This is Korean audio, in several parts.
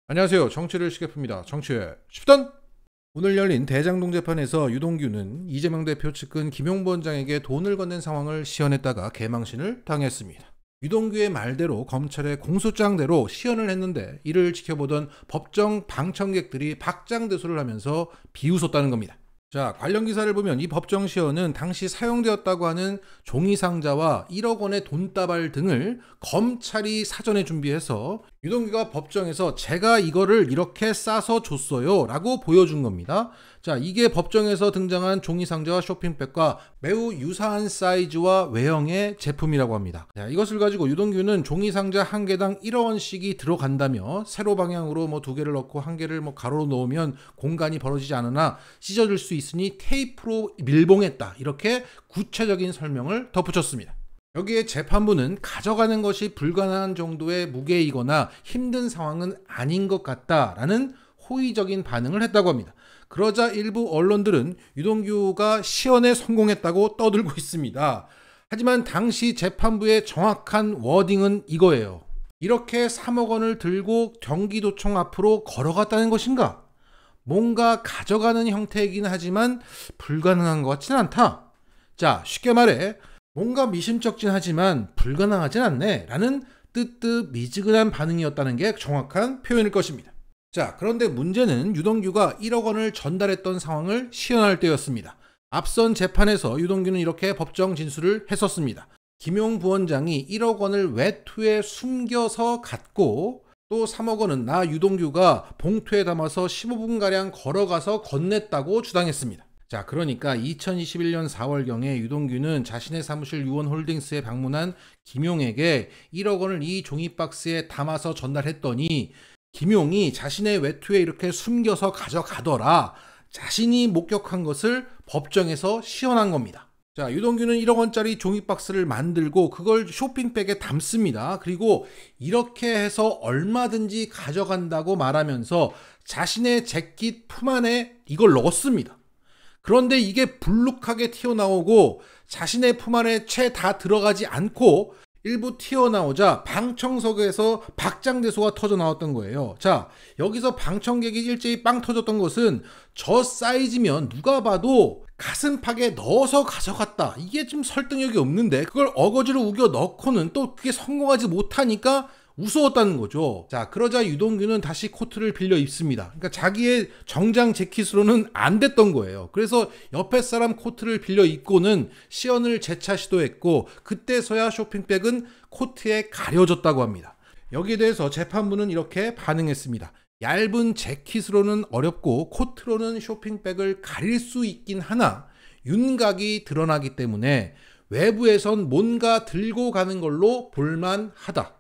안녕하세요. 정치를 쉽게풉니다. 정치의 쉽던. 오늘 열린 대장동 재판에서 유동규는 이재명 대표 측근 김용보 원장에게 돈을 건넨 상황을 시연했다가 개망신을 당했습니다. 유동규의 말대로 검찰의 공소장대로 시연을 했는데 이를 지켜보던 법정 방청객들이 박장대소를 하면서 비웃었다는 겁니다. 자, 관련 기사를 보면 이 법정 시연은 당시 사용되었다고 하는 종이상자와 1억 원의 돈다발 등을 검찰이 사전에 준비해서 유동규가 법정에서 제가 이거를 이렇게 싸서 줬어요 라고 보여준 겁니다. 자, 이게 법정에서 등장한 종이상자와 쇼핑백과 매우 유사한 사이즈와 외형의 제품이라고 합니다. 자, 이것을 가지고 유동규는 종이상자 한 개당 1억 원씩이 들어간다며 세로 방향으로 두 개를 넣고 한 개를 가로로 넣으면 공간이 벌어지지 않으나 찢어질 수 있으니 테이프로 밀봉했다, 이렇게 구체적인 설명을 덧붙였습니다. 여기에 재판부는 가져가는 것이 불가능한 정도의 무게이거나 힘든 상황은 아닌 것 같다라는 호의적인 반응을 했다고 합니다. 그러자 일부 언론들은 유동규가 시연에 성공했다고 떠들고 있습니다. 하지만 당시 재판부의 정확한 워딩은 이거예요. 이렇게 3억 원을 들고 경기도청 앞으로 걸어갔다는 것인가? 뭔가 가져가는 형태이긴 하지만 불가능한 것 같지는 않다. 자, 쉽게 말해 뭔가 미심쩍진하지만 불가능하진 않네 라는 뜨뜻미지근한 반응이었다는 게 정확한 표현일 것입니다. 자, 그런데 문제는 유동규가 1억 원을 전달했던 상황을 시연할 때였습니다. 앞선 재판에서 유동규는 이렇게 법정 진술을 했었습니다. 김용 부원장이 1억 원을 외투에 숨겨서 갖고 또 3억 원은 나 유동규가 봉투에 담아서 15분가량 걸어가서 건넸다고 주장했습니다. 자, 그러니까 2021년 4월경에 유동규는 자신의 사무실 유원홀딩스에 방문한 김용에게 1억 원을 이 종이박스에 담아서 전달했더니 김용이 자신의 외투에 이렇게 숨겨서 가져가더라, 자신이 목격한 것을 법정에서 시연한 겁니다. 자, 유동규는 1억 원짜리 종이박스를 만들고 그걸 쇼핑백에 담습니다. 그리고 이렇게 해서 얼마든지 가져간다고 말하면서 자신의 재킷 품 안에 이걸 넣었습니다. 그런데 이게 불룩하게 튀어나오고 자신의 품 안에 채 다 들어가지 않고 일부 튀어나오자 방청석에서 박장대소가 터져 나왔던 거예요. 자, 여기서 방청객이 일제히 빵 터졌던 것은 저 사이즈면 누가 봐도 가슴팍에 넣어서 가져갔다, 이게 좀 설득력이 없는데 그걸 어거지로 우겨 넣고는 또 그게 성공하지 못하니까 우스웠다는 거죠. 자, 그러자 유동규는 다시 코트를 빌려 입습니다. 그러니까 자기의 정장 재킷으로는 안 됐던 거예요. 그래서 옆에 사람 코트를 빌려 입고는 시연을 재차 시도했고 그때서야 쇼핑백은 코트에 가려졌다고 합니다. 여기에 대해서 재판부는 이렇게 반응했습니다. 얇은 재킷으로는 어렵고 코트로는 쇼핑백을 가릴 수 있긴 하나 윤곽이 드러나기 때문에 외부에선 뭔가 들고 가는 걸로 볼만하다.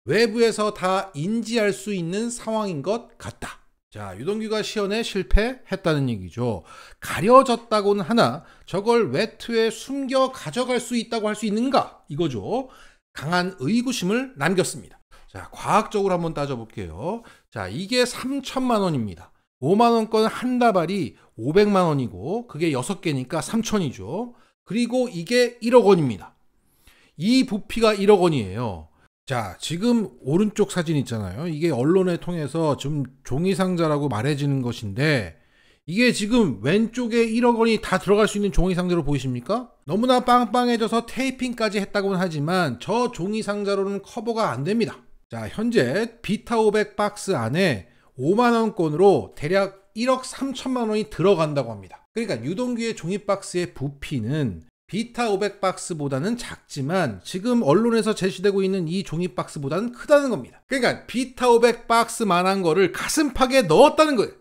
외부에서 다 인지할 수 있는 상황인 것 같다. 자, 유동규가 시연에 실패했다는 얘기죠. 가려졌다고는 하나 저걸 외투에 숨겨 가져갈 수 있다고 할 수 있는가? 이거죠. 강한 의구심을 남겼습니다. 자, 과학적으로 한번 따져볼게요. 자, 이게 3천만 원입니다. 5만 원권 한 다발이 500만 원이고 그게 6개니까 3천이죠. 그리고 이게 1억 원입니다. 이 부피가 1억 원이에요. 자, 지금 오른쪽 사진 있잖아요. 이게 언론에 통해서 좀 종이상자라고 말해지는 것인데 이게 지금 왼쪽에 1억 원이 다 들어갈 수 있는 종이상자로 보이십니까? 너무나 빵빵해져서 테이핑까지 했다고는 하지만 저 종이상자로는 커버가 안 됩니다. 자, 현재 비타500 박스 안에 5만원권으로 대략 1억 3천만 원이 들어간다고 합니다. 그러니까 유동규의 종이박스의 부피는 비타500 박스보다는 작지만 지금 언론에서 제시되고 있는 이 종이박스보다는 크다는 겁니다. 그러니까 비타500 박스만한 거를 가슴팍에 넣었다는 거예요.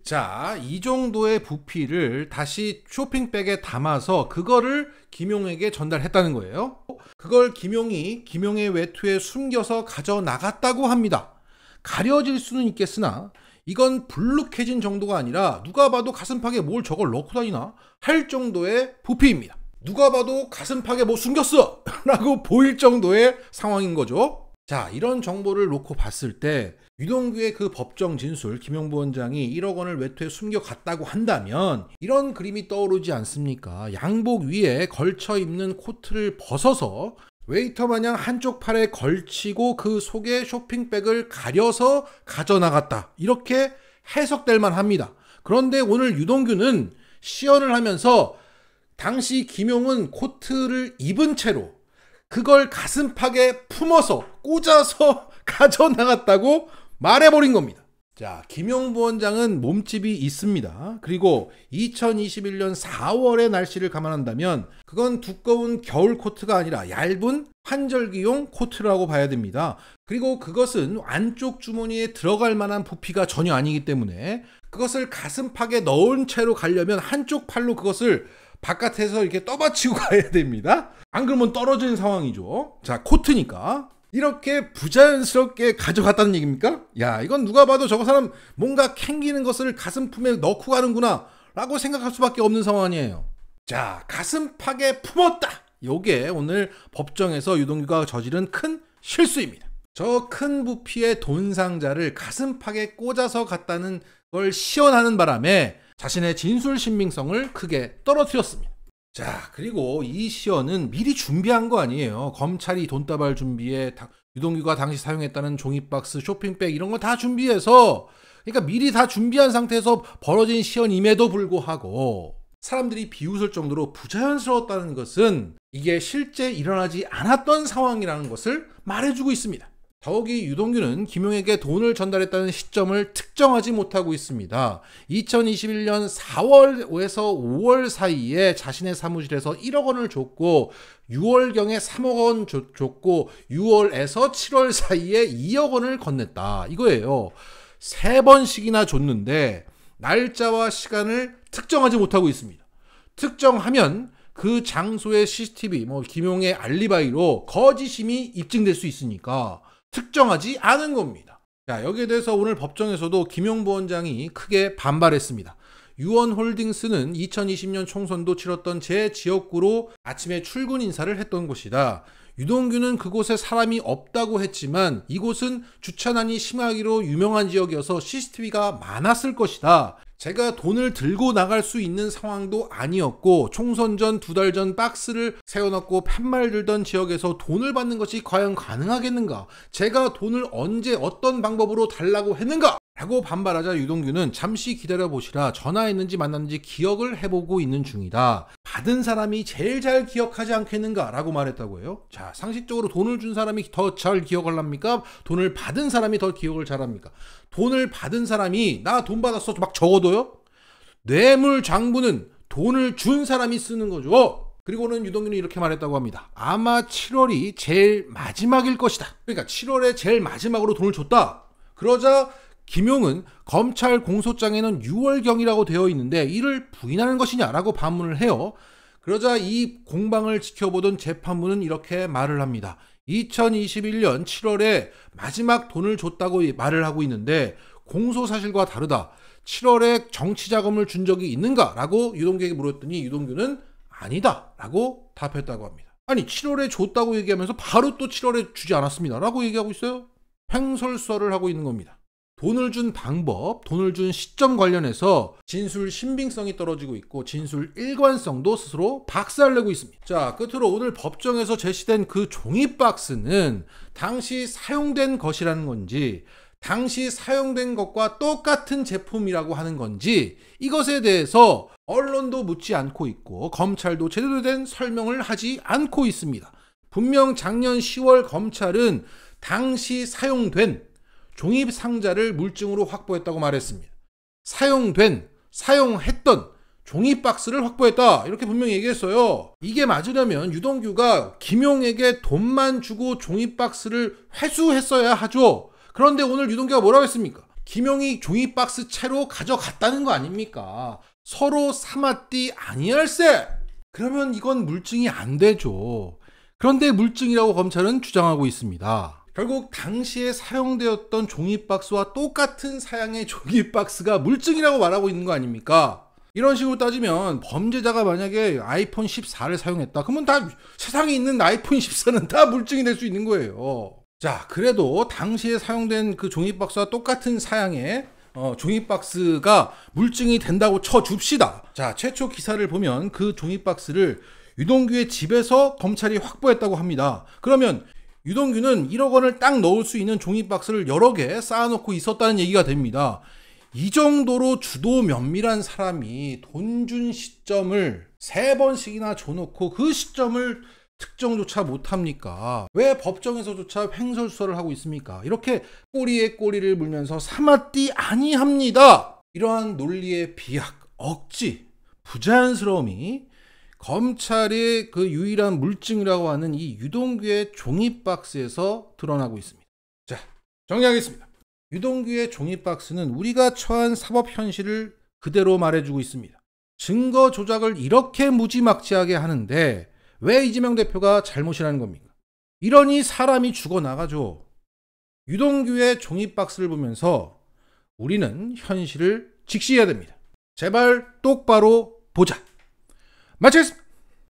자, 이 정도의 부피를 다시 쇼핑백에 담아서 그거를 김용에게 전달했다는 거예요. 그걸 김용이 김용의 외투에 숨겨서 가져나갔다고 합니다. 가려질 수는 있겠으나 이건 불룩해진 정도가 아니라 누가 봐도 가슴팍에 뭘 저걸 넣고 다니나 할 정도의 부피입니다. 누가 봐도 가슴팍에 뭐 숨겼어 라고 보일 정도의 상황인 거죠. 자, 이런 정보를 놓고 봤을 때 유동규의 그 법정 진술, 김용 부원장이 1억 원을 외투에 숨겨갔다고 한다면 이런 그림이 떠오르지 않습니까? 양복 위에 걸쳐 입는 코트를 벗어서 웨이터 마냥 한쪽 팔에 걸치고 그 속에 쇼핑백을 가려서 가져나갔다. 이렇게 해석될 만합니다. 그런데 오늘 유동규는 시연을 하면서 당시 김용은 코트를 입은 채로 그걸 가슴팍에 품어서 꽂아서 가져나갔다고 말해버린 겁니다. 자, 김용 부원장은 몸집이 있습니다. 그리고 2021년 4월의 날씨를 감안한다면 그건 두꺼운 겨울 코트가 아니라 얇은 환절기용 코트라고 봐야 됩니다. 그리고 그것은 안쪽 주머니에 들어갈 만한 부피가 전혀 아니기 때문에 그것을 가슴팍에 넣은 채로 가려면 한쪽 팔로 그것을 바깥에서 이렇게 떠받치고 가야 됩니다. 안 그러면 떨어지는 상황이죠. 자, 코트니까. 이렇게 부자연스럽게 가져갔다는 얘기입니까? 야, 이건 누가 봐도 저거 사람 뭔가 캥기는 것을 가슴품에 넣고 가는구나 라고 생각할 수밖에 없는 상황이에요. 자, 가슴팍에 품었다. 요게 오늘 법정에서 유동규가 저지른 큰 실수입니다. 저 큰 부피의 돈 상자를 가슴팍에 꽂아서 갔다는 걸 시연하는 바람에 자신의 진술 신빙성을 크게 떨어뜨렸습니다. 자, 그리고 이 시연은 미리 준비한 거 아니에요. 검찰이 돈다발 준비에 유동규가 당시 사용했다는 종이박스, 쇼핑백 이런 거 다 준비해서, 그러니까 미리 다 준비한 상태에서 벌어진 시연임에도 불구하고 사람들이 비웃을 정도로 부자연스러웠다는 것은 이게 실제 일어나지 않았던 상황이라는 것을 말해주고 있습니다. 더욱이 유동규는 김용에게 돈을 전달했다는 시점을 특정하지 못하고 있습니다. 2021년 4월에서 5월 사이에 자신의 사무실에서 1억 원을 줬고 6월경에 3억 원 줬고 6월에서 7월 사이에 2억 원을 건넸다. 이거예요. 3번씩이나 줬는데 날짜와 시간을 특정하지 못하고 있습니다. 특정하면 그 장소의 CCTV, 김용의 알리바이로 거짓임이 입증될 수 있으니까 특정하지 않은 겁니다. 자, 여기에 대해서 오늘 법정에서도 김용 부원장이 크게 반발했습니다. 유원홀딩스는 2020년 총선도 치렀던 제 지역구로 아침에 출근 인사를 했던 곳이다. 유동규는 그곳에 사람이 없다고 했지만 이곳은 주차난이 심하기로 유명한 지역이어서 CCTV가 많았을 것이다. 제가 돈을 들고 나갈 수 있는 상황도 아니었고 총선 전 2달 전 박스를 세워놓고 팻말 들던 지역에서 돈을 받는 것이 과연 가능하겠는가? 제가 돈을 언제 어떤 방법으로 달라고 했는가? 라고 반발하자 유동규는 잠시 기다려보시라. 전화했는지 만났는지 기억을 해보고 있는 중이다. 받은 사람이 제일 잘 기억하지 않겠는가? 라고 말했다고 해요. 자, 상식적으로 돈을 준 사람이 더 잘 기억을 합니까? 돈을 받은 사람이 더 기억을 잘합니까? 돈을 받은 사람이 나 돈 받았어 막 적어도요? 뇌물장부는 돈을 준 사람이 쓰는 거죠. 그리고는 유동규는 이렇게 말했다고 합니다. 아마 7월이 제일 마지막일 것이다. 그러니까 7월에 제일 마지막으로 돈을 줬다. 그러자 김용은 검찰 공소장에는 6월경이라고 되어 있는데 이를 부인하는 것이냐라고 반문을 해요. 그러자 이 공방을 지켜보던 재판부는 이렇게 말을 합니다. 2021년 7월에 마지막 돈을 줬다고 말을 하고 있는데 공소사실과 다르다. 7월에 정치자금을 준 적이 있는가? 라고 유동규에게 물었더니 유동규는 아니다 라고 답했다고 합니다. 아니 7월에 줬다고 얘기하면서 바로 또 7월에 주지 않았습니다 라고 얘기하고 있어요. 횡설수설을 하고 있는 겁니다. 돈을 준 방법, 돈을 준 시점 관련해서 진술 신빙성이 떨어지고 있고 진술 일관성도 스스로 박살내고 있습니다. 자, 끝으로 오늘 법정에서 제시된 그 종이박스는 당시 사용된 것이라는 건지 당시 사용된 것과 똑같은 제품이라고 하는 건지 이것에 대해서 언론도 묻지 않고 있고 검찰도 제대로 된 설명을 하지 않고 있습니다. 분명 작년 10월 검찰은 당시 사용된 종이 상자를 물증으로 확보했다고 말했습니다. 사용했던 종이 박스를 확보했다. 이렇게 분명히 얘기했어요. 이게 맞으려면 유동규가 김용에게 돈만 주고 종이 박스를 회수했어야 하죠. 그런데 오늘 유동규가 뭐라고 했습니까? 김용이 종이 박스 채로 가져갔다는 거 아닙니까? 서로 삼았디 아니할세. 그러면 이건 물증이 안 되죠. 그런데 물증이라고 검찰은 주장하고 있습니다. 결국 당시에 사용되었던 종이박스와 똑같은 사양의 종이박스가 물증이라고 말하고 있는 거 아닙니까? 이런 식으로 따지면 범죄자가 만약에 아이폰 14를 사용했다. 그러면 다 세상에 있는 아이폰 14는 다 물증이 될 수 있는 거예요. 자, 그래도 당시에 사용된 그 종이박스와 똑같은 사양의 종이박스가 물증이 된다고 쳐줍시다. 자, 최초 기사를 보면 그 종이박스를 유동규의 집에서 검찰이 확보했다고 합니다. 그러면 유동규는 1억 원을 딱 넣을 수 있는 종이박스를 여러 개 쌓아놓고 있었다는 얘기가 됩니다. 이 정도로 주도 면밀한 사람이 돈 준 시점을 3번씩이나 줘놓고 그 시점을 특정조차 못합니까? 왜 법정에서조차 횡설수설을 하고 있습니까? 이렇게 꼬리에 꼬리를 물면서 사마띠 아니합니다. 이러한 논리의 비약, 억지, 부자연스러움이 검찰의 그 유일한 물증이라고 하는 이 유동규의 종이박스에서 드러나고 있습니다. 자, 정리하겠습니다. 유동규의 종이박스는 우리가 처한 사법 현실을 그대로 말해주고 있습니다. 증거 조작을 이렇게 무지막지하게 하는데 왜 이재명 대표가 잘못이라는 겁니까? 이러니 사람이 죽어나가죠. 유동규의 종이박스를 보면서 우리는 현실을 직시해야 됩니다. 제발 똑바로 보자. 마치겠습니다.